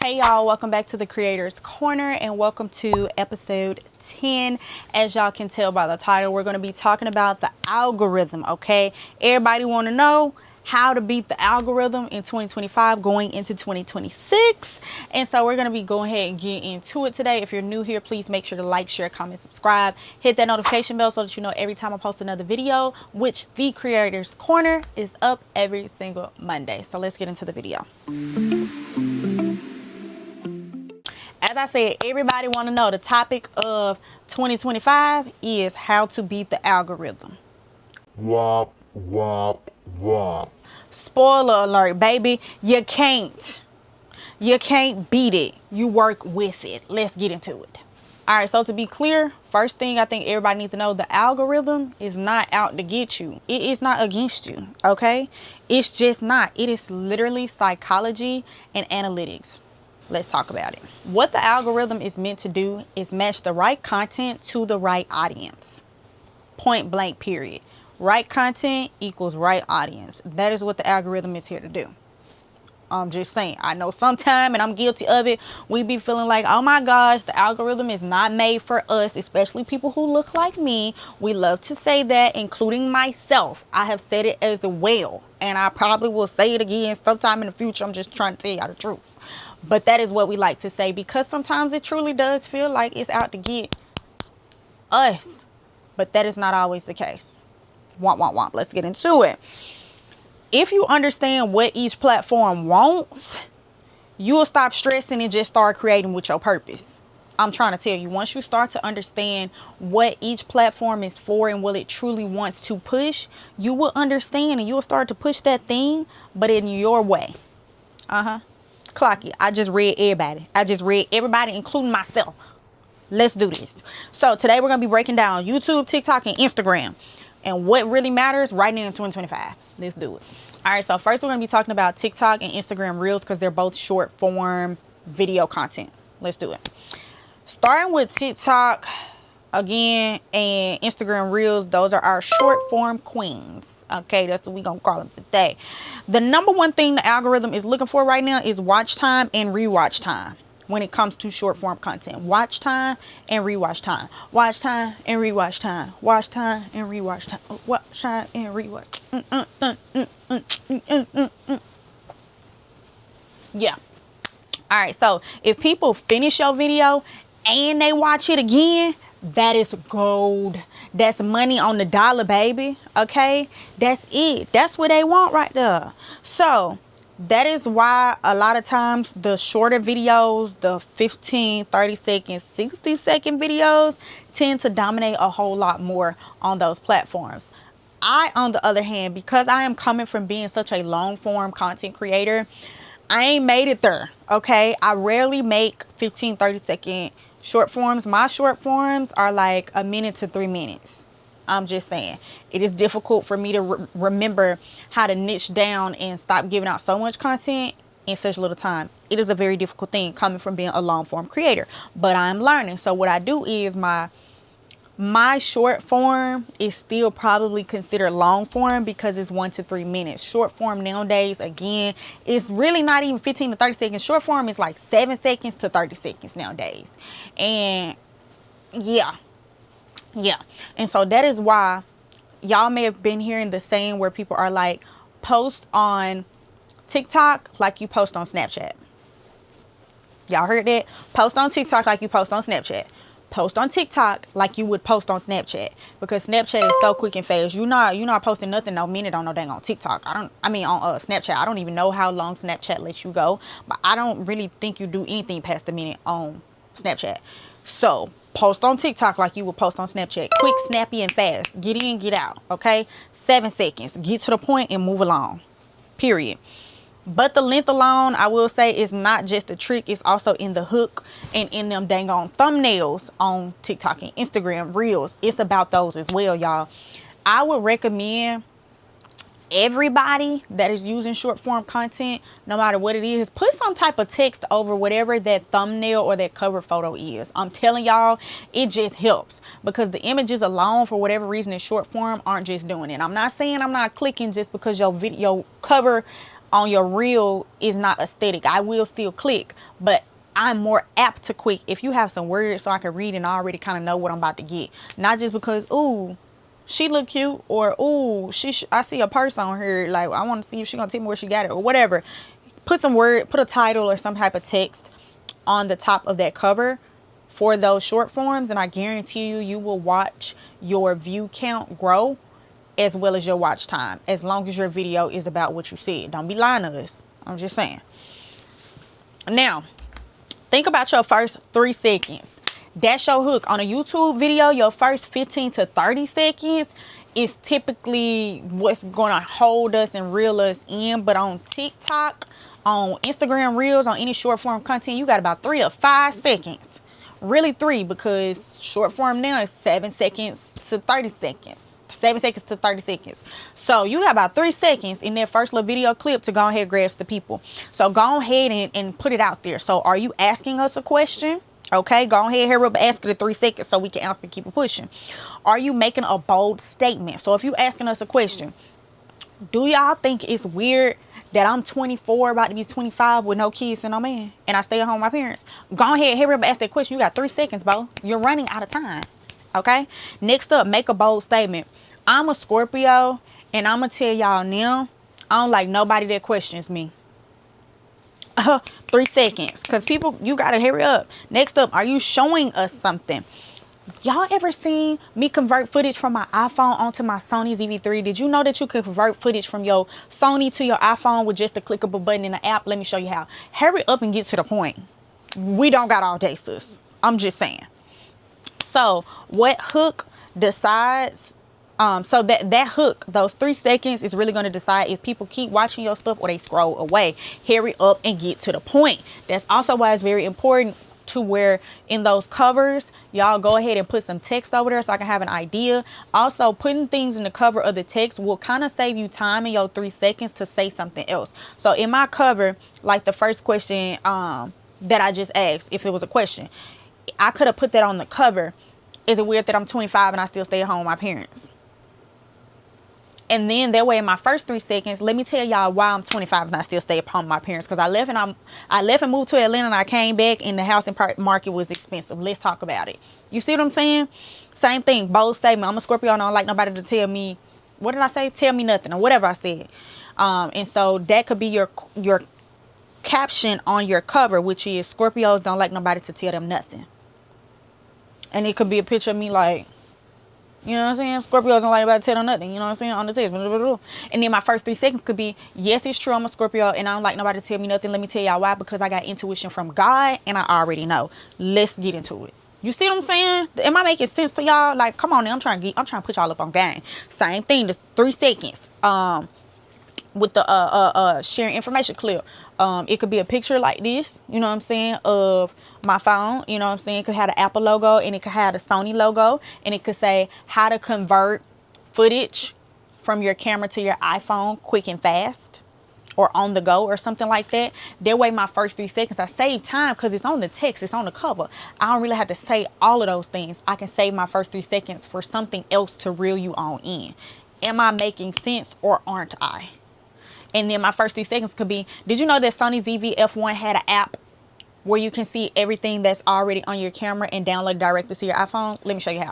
Hey y'all, welcome back to the Creators Corner and welcome to episode 10. As y'all can tell by the title, we're going to be talking about the algorithm, okay? Everybody want to know how to beat the algorithm in 2025 going into 2026. And so we're going to be going ahead and get into it today. If you're new here, please make sure to like, share, comment, subscribe, hit that notification bell so that you know every time I post another video, which the Creators Corner is up every single Monday. So let's get into the video. As I said, everybody want to know the topic of 2025 is how to beat the algorithm. Wop, wop, wop. Spoiler alert, baby. You can't beat it. You work with it. Let's get into it. All right, so to be clear, first thing I think everybody needs to know, the algorithm is not out to get you. It is not against you, okay? It's just not. It is literally psychology and analytics. Let's talk about it. What the algorithm is meant to do is match the right content to the right audience. Point blank, period. Right content equals right audience. That is what the algorithm is here to do. I'm just saying, I know sometime, and I'm guilty of it, we be feeling like, oh my gosh, the algorithm is not made for us, especially people who look like me. We love to say that, including myself. I have said it as well, and I probably will say it again sometime in the future. I'm just trying to tell y'all the truth. But that is what we like to say, because sometimes it truly does feel like it's out to get us. But that is not always the case. Womp, womp, womp. Let's get into it. If you understand what each platform wants, you will stop stressing and just start creating with your purpose. I'm trying to tell you, once you start to understand what each platform is for and what it truly wants to push, you will understand and you will start to push that thing, but in your way. Clock it. I just read everybody, including myself. Let's do this. So today we're going to be breaking down YouTube, TikTok, and Instagram, and what really matters right now in 2025. Let's do it. All right, so first we're going to be talking about TikTok and Instagram Reels because they're both short form video content. Let's do it. Starting with TikTok again and Instagram Reels, those are our short form queens. Okay, that's what we're going to call them today. The number one thing the algorithm is looking for right now is watch time and rewatch time. When it comes to short form content, watch time and rewatch time, watch time and rewatch time, watch time and rewatch time, watch time and rewatch. Yeah. All right. So if people finish your video and they watch it again, that is gold. That's money on the dollar, baby. Okay. That's it. That's what they want right there. So that is why a lot of times the shorter videos, the 15, 30 second, 60 second videos tend to dominate a whole lot more on those platforms. I, on the other hand, because I am coming from being such a long form content creator, I ain't made it there. Okay. I rarely make 15, 30 second short forms. My short forms are like a minute to 3 minutes. I'm just saying, it is difficult for me to remember how to niche down and stop giving out so much content in such little time. It is a very difficult thing coming from being a long form creator, but I'm learning. So what I do is my short form is still probably considered long form because it's 1 to 3 minutes. Short form nowadays, again, is really not even 15 to 30 seconds. Short form is like 7 seconds to 30 seconds nowadays. And yeah. And so that is why y'all may have been hearing the saying where people are like, post on TikTok like you post on Snapchat. Y'all heard that? Post on TikTok like you post on Snapchat. Post on TikTok like you would post on Snapchat, because Snapchat is so quick and fast. You're not posting nothing no minute on no dang on TikTok. On Snapchat. I don't even know how long Snapchat lets you go, but I don't really think you do anything past a minute on Snapchat. So post on TikTok like you would post on Snapchat. Quick, snappy, and fast. Get in, get out. Okay? 7 seconds. Get to the point and move along. Period. But the length alone, I will say, is not just a trick. It's also in the hook and in them dang on thumbnails on TikTok and Instagram Reels. It's about those as well, y'all. I would recommend everybody that is using short form content, no matter what it is, put some type of text over whatever that thumbnail or that cover photo is. I'm telling y'all, it just helps, because the images alone, for whatever reason, in short form aren't just doing it. I'm not saying I'm not clicking just because your video cover on your reel is not aesthetic. I will still click, but I'm more apt to click if you have some words so I can read and I already kind of know what I'm about to get. Not just because, ooh, she look cute, or ooh, I see a purse on her, like I want to see if she gonna tell me where she got it or whatever. Put a title or some type of text on the top of that cover for those short forms, and I guarantee you will watch your view count grow as well as your watch time, as long as your video is about what you said. Don't be lying to us. I'm just saying. Now, think about your first 3 seconds. That's your hook. On a YouTube video, your first 15 to 30 seconds is typically what's going to hold us and reel us in. But on TikTok, on Instagram Reels, on any short form content, you got about 3 to 5 seconds. Really 3, because short form now is 7 seconds to 30 seconds. 7 seconds to 30 seconds. So you have about 3 seconds in that first little video clip to go ahead and grasp the people. So go ahead and put it out there. So are you asking us a question? Okay, go ahead, hurry up, ask it in 3 seconds so we can answer and keep it pushing. Are you making a bold statement? So if you asking us a question, do y'all think it's weird that I'm 24, about to be 25 with no kids and no man, and I stay at home with my parents? Go ahead, hurry up, ask that question. You got 3 seconds, bro. You're running out of time. Okay, next up, make a bold statement. I'm a Scorpio, and I'm gonna tell y'all now, I don't like nobody that questions me. 3 seconds, because people, you gotta hurry up. Next up, are you showing us something? Y'all ever seen me convert footage from my iPhone onto my Sony ZV-3? Did you know that you could convert footage from your Sony to your iPhone with just a click of a button in the app? Let me show you how. Hurry up and get to the point. We don't got all day, sis. I'm just saying. So what hook decides? So that hook, those 3 seconds, is really going to decide if people keep watching your stuff or they scroll away. Hurry up and get to the point. That's also why it's very important to where in those covers, y'all go ahead and put some text over there so I can have an idea. Also, putting things in the cover of the text will kind of save you time in your 3 seconds to say something else. So in my cover, like the first question that I just asked, if it was a question, I could have put that on the cover. Is it weird that I'm 25 and I still stay at home with my parents? And then that way, in my first 3 seconds, let me tell y'all why I'm 25 and I still stay at home with my parents. Because I left and moved to Atlanta, and I came back and the housing market was expensive. Let's talk about it. You see what I'm saying? Same thing, bold statement. I'm a Scorpio and I don't like nobody to tell me, what did I say? Tell me nothing, or whatever I said. And so that could be your caption on your cover, which is Scorpios don't like nobody to tell them nothing. And it could be a picture of me like, you know what I'm saying? Scorpios don't like about to tell them nothing. You know what I'm saying? On the text. And then my first 3 seconds could be, yes, it's true, I'm a Scorpio and I don't like nobody to tell me nothing. Let me tell y'all why. Because I got intuition from God and I already know. Let's get into it. You see what I'm saying? Am I making sense to y'all? Like, come on now. I'm trying to put y'all up on game. Same thing. Just 3 seconds. With the sharing information clip. It could be a picture like this, you know what I'm saying, of my phone, you know what I'm saying. It could have the Apple logo and it could have the Sony logo, and it could say how to convert footage from your camera to your iPhone quick and fast, or on the go, or something like that. That way my first 3 seconds, I save time because it's on the text, it's on the cover. I don't really have to say all of those things. I can save my first 3 seconds for something else to reel you on in. Am I making sense or aren't I? And then my first 3 seconds could be, did you know that Sony ZV-F1 had an app where you can see everything that's already on your camera and download directly to your iPhone? Let me show you how.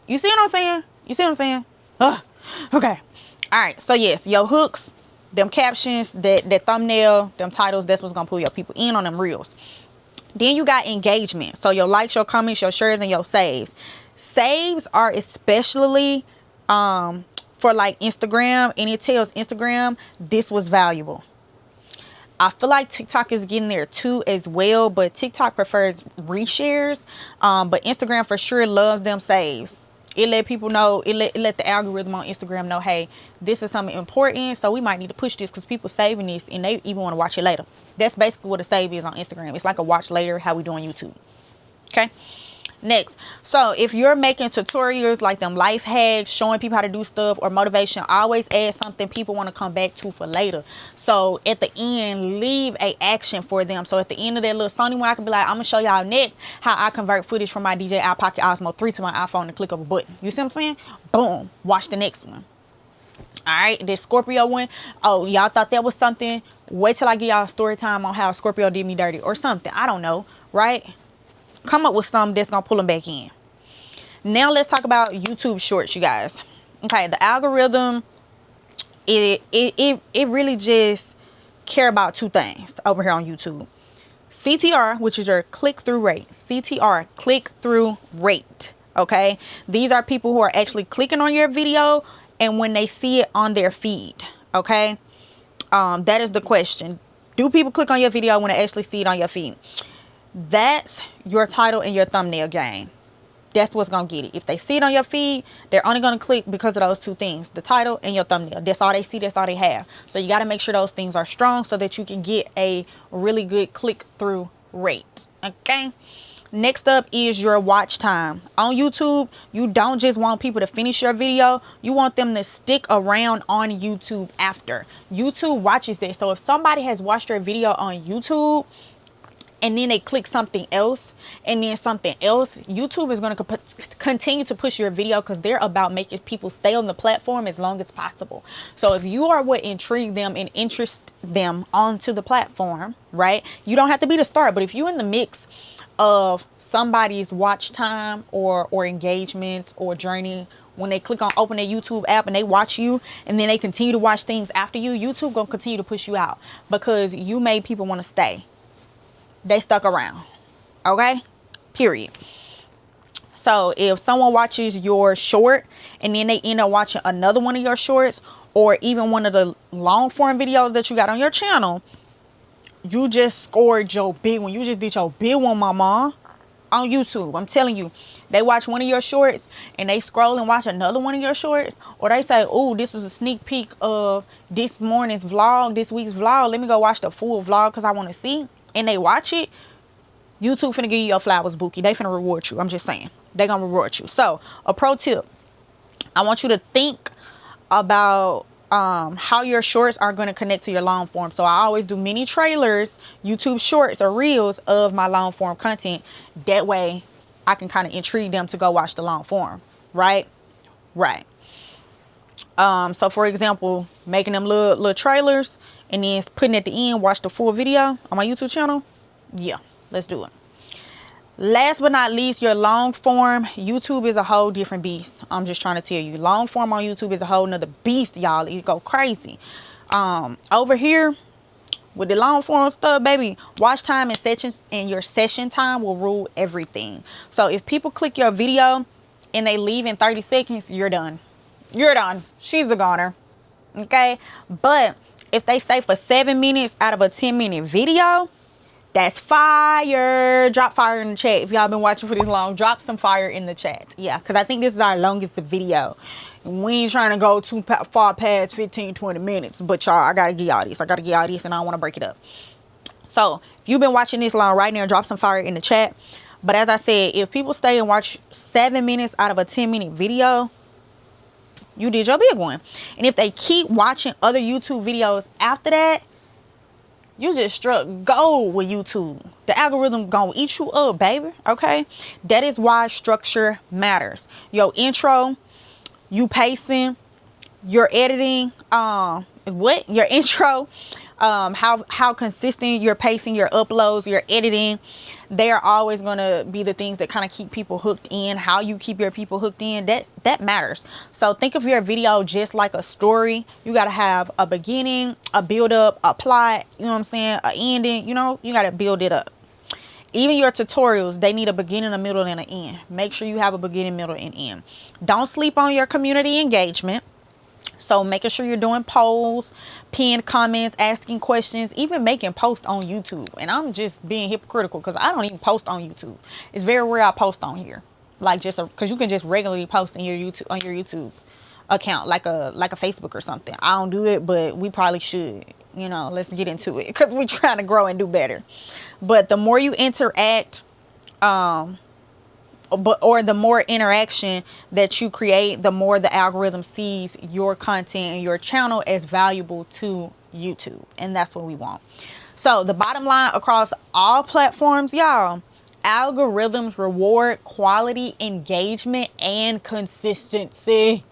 You see what I'm saying? You see what I'm saying? Okay. All right. So yes, your hooks, them captions, that thumbnail, them titles, that's what's going to pull your people in on them reels. Then you got engagement. So your likes, your comments, your shares, and your saves. Saves are especially for like Instagram, and it tells Instagram this was valuable. I feel like TikTok is getting there too as well, but TikTok prefers reshares. But Instagram for sure loves them saves. It let people know, it let the algorithm on Instagram know, hey, this is something important, so we might need to push this because people saving this and they even want to watch it later. That's basically what a save is on Instagram. It's like a watch later, how we do on YouTube. Okay. Next, so if you're making tutorials like them life hacks, showing people how to do stuff, or motivation, always add something people want to come back to for later. So at the end, leave a action for them. So at the end of that little Sony one, I can be like, I'm gonna show y'all next how I convert footage from my DJI Pocket Osmo 3 to my iPhone and click of a button. You see what I'm saying? Boom, watch the next one. All right, this Scorpio one. Oh, y'all thought that was something? Wait till I give y'all a story time on how Scorpio did me dirty or something. I don't know, right? Come up with something that's gonna pull them back in. Now let's talk about YouTube Shorts, you guys. Okay, the algorithm, it really just care about two things over here on YouTube. CTR, which is your click-through rate. CTR, click-through rate. Okay, these are people who are actually clicking on your video and when they see it on their feed. Okay, that is the question. Do people click on your video when they actually see it on your feed? That's your title and your thumbnail game. That's what's gonna get it. If they see it on your feed, they're only gonna click because of those two things, the title and your thumbnail. That's all they see, that's all they have. So you got to make sure those things are strong so that you can get a really good click-through rate. Okay, next up is your watch time. On YouTube, you don't just want people to finish your video, you want them to stick around on YouTube after. YouTube watches that. So if somebody has watched your video on YouTube and then they click something else and then something else, YouTube is going to continue to push your video because they're about making people stay on the platform as long as possible. So if you are what intrigue them and interest them onto the platform, right? You don't have to be the start, but if you're in the mix of somebody's watch time or engagement or journey, when they click on open their YouTube app and they watch you and then they continue to watch things after you, YouTube gonna continue to push you out because you made people want to stay. They stuck around. Okay, period. So if someone watches your short and then they end up watching another one of your shorts or even one of the long form videos that you got on your channel, you just scored your big one. You just did your big one, mama, on YouTube. I'm telling you, they watch one of your shorts and they scroll and watch another one of your shorts, or they say, oh, this was a sneak peek of this morning's vlog, this week's vlog, let me go watch the full vlog because I want to see. And they watch it, YouTube finna give you your flowers, bookie. They finna reward you. I'm just saying, they gonna reward you. So a pro tip, I want you to think about how your shorts are going to connect to your long form. So I always do mini trailers, YouTube shorts or reels of my long form content. That way I can kind of intrigue them to go watch the long form. Right. So for example, making them little trailers and then putting at the end, watch the full video on my YouTube channel. Yeah, let's do it. Last but not least, your long form. YouTube is a whole different beast. I'm just trying to tell you, long form on YouTube is a whole nother beast, y'all. You go crazy. Over here with the long form stuff, baby, watch time and sessions and your session time will rule everything. So if people click your video and they leave in 30 seconds, you're done. You're done. She's a goner. Okay. But if they stay for 7 minutes out of a 10-minute video, that's fire. Drop fire in the chat. If y'all been watching for this long, drop some fire in the chat. Yeah, because I think this is our longest video. We ain't trying to go too far past 15-20 minutes. But y'all, I got to give y'all this. And I don't want to break it up. So if you've been watching this long right now, drop some fire in the chat. But as I said, if people stay and watch 7 minutes out of a 10-minute video, you did your big one. And if they keep watching other YouTube videos after that, you just struck gold with YouTube. The algorithm gonna eat you up, baby. Okay, that is why structure matters. Your intro, you pacing, your editing, your intro, how consistent your pacing, your uploads, your editing, they are always gonna be the things that kind of keep people hooked in. How you keep your people hooked in, that matters. So think of your video just like a story. You gotta have a beginning, a build up, a plot, you know what I'm saying, a ending, you know, you gotta build it up. Even your tutorials, they need a beginning, a middle, and an end. Make sure you have a beginning, middle, and end. Don't sleep on your community engagement. So making sure you're doing polls, pinned comments, asking questions, even making posts on YouTube. And I'm just being hypocritical because I don't even post on YouTube. It's very rare I post on here. Like just because you can just regularly post in your YouTube on your YouTube account like a Facebook or something. I don't do it, but we probably should. You know, let's get into it because we're trying to grow and do better. But the more you interact, the more interaction that you create, the more the algorithm sees your content and your channel as valuable to YouTube. And that's what we want. So the bottom line across all platforms, y'all, algorithms reward quality, engagement, and consistency.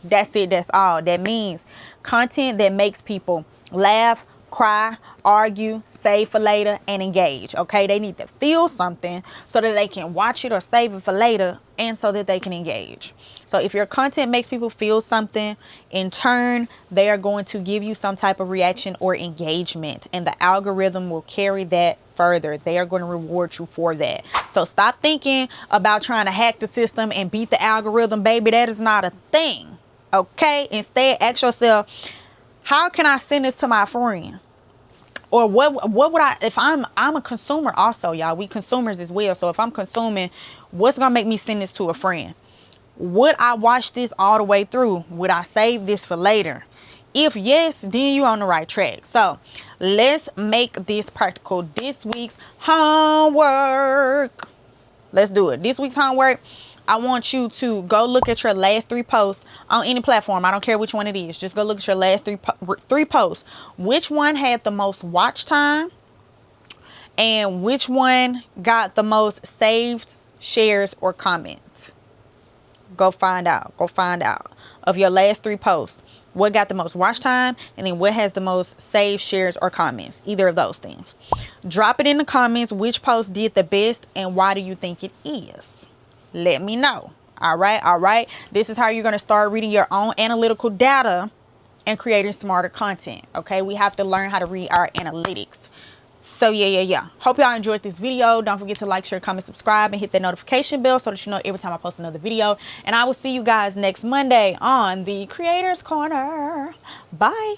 That's it. That's all. That means content that makes people laugh, cry, argue, save for later, and engage. Okay, they need to feel something so that they can watch it or save it for later, and so that they can engage. So if your content makes people feel something, in turn, they are going to give you some type of reaction or engagement, and the algorithm will carry that further. They are going to reward you for that. So stop thinking about trying to hack the system and beat the algorithm, baby. That is not a thing. Okay, instead ask yourself, how can I send this to my friend? Or what would I, if I'm a consumer also, y'all. We consumers as well. So if I'm consuming, what's gonna make me send this to a friend? Would I watch this all the way through? Would I save this for later? If yes, then you're on the right track. So let's make this practical. This week's homework. Let's do it. This week's homework, I want you to go look at your last 3 posts on any platform. I don't care which one it is. Just go look at your last three posts. Which one had the most watch time? And which one got the most saved, shares, or comments? Go find out. Go find out. Of your last 3 posts, what got the most watch time? And then what has the most saved, shares, or comments? Either of those things. Drop it in the comments. Which post did the best and why do you think it is? Let me know. All right. This is how you're going to start reading your own analytical data and creating smarter content. Okay, we have to learn how to read our analytics. So yeah. Hope y'all enjoyed this video. Don't forget to like, share, comment, subscribe, and hit that notification bell so that you know every time I post another video. And I will see you guys next Monday on the Creators Corner. Bye.